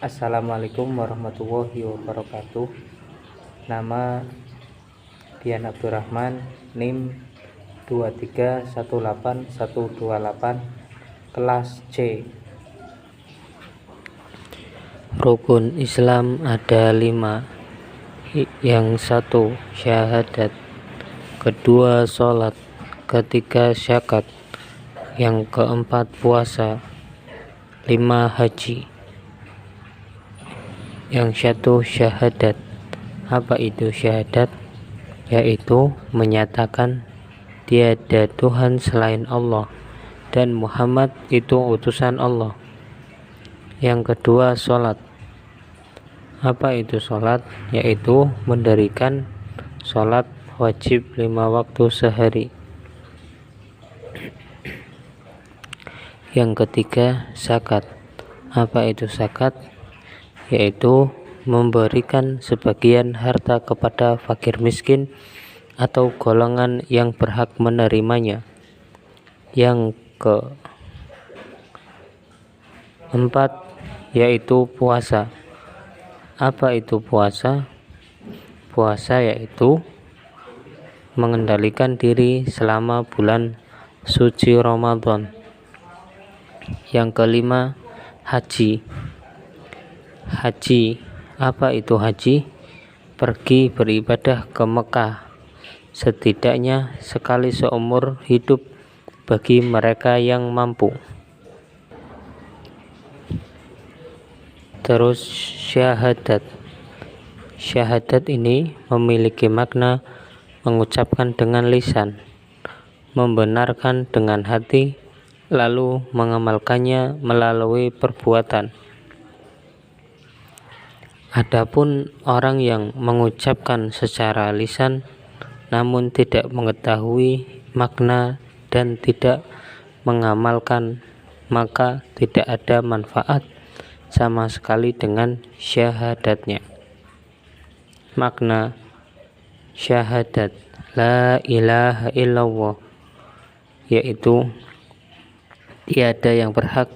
Assalamualaikum warahmatullahi wabarakatuh. Nama Dian Abdurrahman, NIM 2318128, kelas C. Rukun Islam ada 5. Yang 1 syahadat, kedua sholat, ketiga syakat, yang keempat puasa, 5 haji. Yang 1 syahadat. Apa itu syahadat? Yaitu menyatakan tiada Tuhan selain Allah dan Muhammad itu utusan Allah. Yang kedua sholat. Apa itu sholat? Yaitu mendirikan sholat wajib 5 waktu sehari. Yang ketiga zakat. Apa itu zakat? Yaitu memberikan sebagian harta kepada fakir miskin atau golongan yang berhak menerimanya. Yang keempat yaitu puasa. Apa itu puasa? Puasa yaitu mengendalikan diri selama bulan suci Ramadan. Yang kelima haji. Haji. Apa itu haji? Pergi beribadah ke Mekah setidaknya sekali seumur hidup bagi mereka yang mampu. Terus syahadat. Syahadat ini memiliki makna mengucapkan dengan lisan, membenarkan dengan hati, lalu mengamalkannya melalui perbuatan. Adapun orang yang mengucapkan secara lisan namun tidak mengetahui makna dan tidak mengamalkan, maka tidak ada manfaat sama sekali dengan syahadatnya. Makna syahadat la ilaha illallah, yaitu tiada yang berhak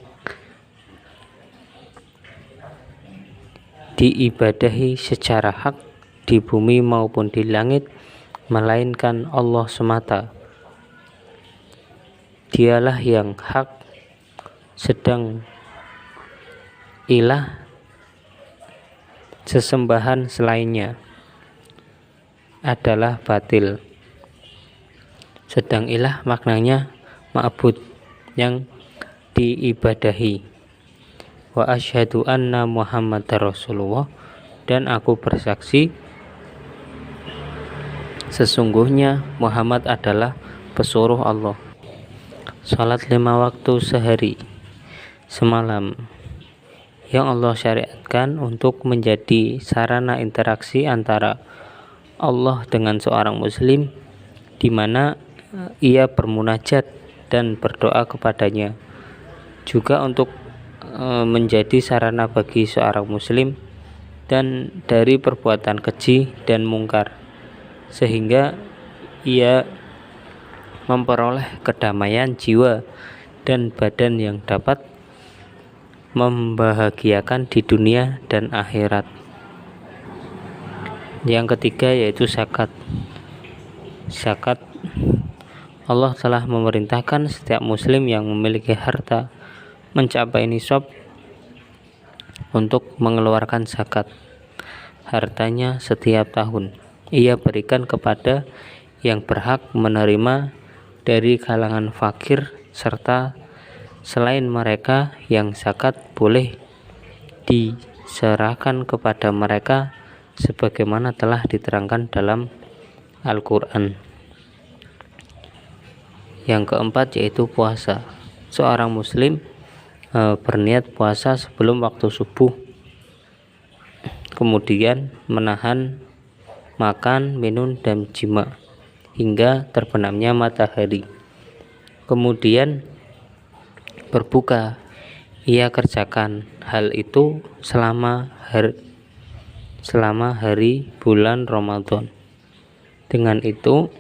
diibadahi secara hak di bumi maupun di langit melainkan Allah semata. Dialah yang hak, sedang ilah sesembahan selainnya adalah batil. Sedang ilah maknanya ma'bud, yang diibadahi. Wa asyhadu anna Muhammadar Rasulullah, dan aku bersaksi sesungguhnya Muhammad adalah pesuruh Allah. Salat 5 waktu sehari semalam yang Allah syariatkan untuk menjadi sarana interaksi antara Allah dengan seorang muslim, di mana ia bermunajat dan berdoa kepadanya, juga untuk menjadi sarana bagi seorang muslim dan dari perbuatan keji dan mungkar, sehingga ia memperoleh kedamaian jiwa dan badan yang dapat membahagiakan di dunia dan akhirat. Yang ketiga yaitu zakat. Zakat, Allah telah memerintahkan setiap muslim yang memiliki harta mencapai nisab untuk mengeluarkan zakat hartanya setiap tahun. Ia berikan kepada yang berhak menerima dari kalangan fakir, serta selain mereka yang zakat boleh diserahkan kepada mereka sebagaimana telah diterangkan dalam Al-Quran. Yang keempat yaitu puasa. Seorang muslim berniat puasa sebelum waktu subuh, kemudian menahan makan, minum, dan jima hingga terbenamnya matahari, kemudian berbuka. Ia kerjakan hal itu selama hari bulan Ramadan. Dengan itu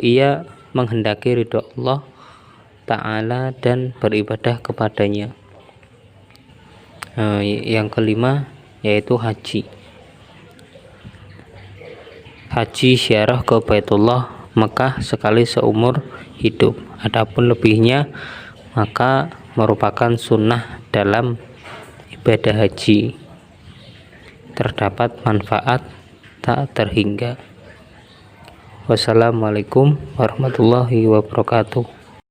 ia menghendaki ridho Allah Ta'ala dan beribadah kepadanya. Yang kelima yaitu haji. Haji ziarah ke Baitullah Mekah sekali seumur hidup. Adapun lebihnya maka merupakan sunnah dalam ibadah haji. Terdapat manfaat tak terhingga. Wassalamualaikum warahmatullahi wabarakatuh.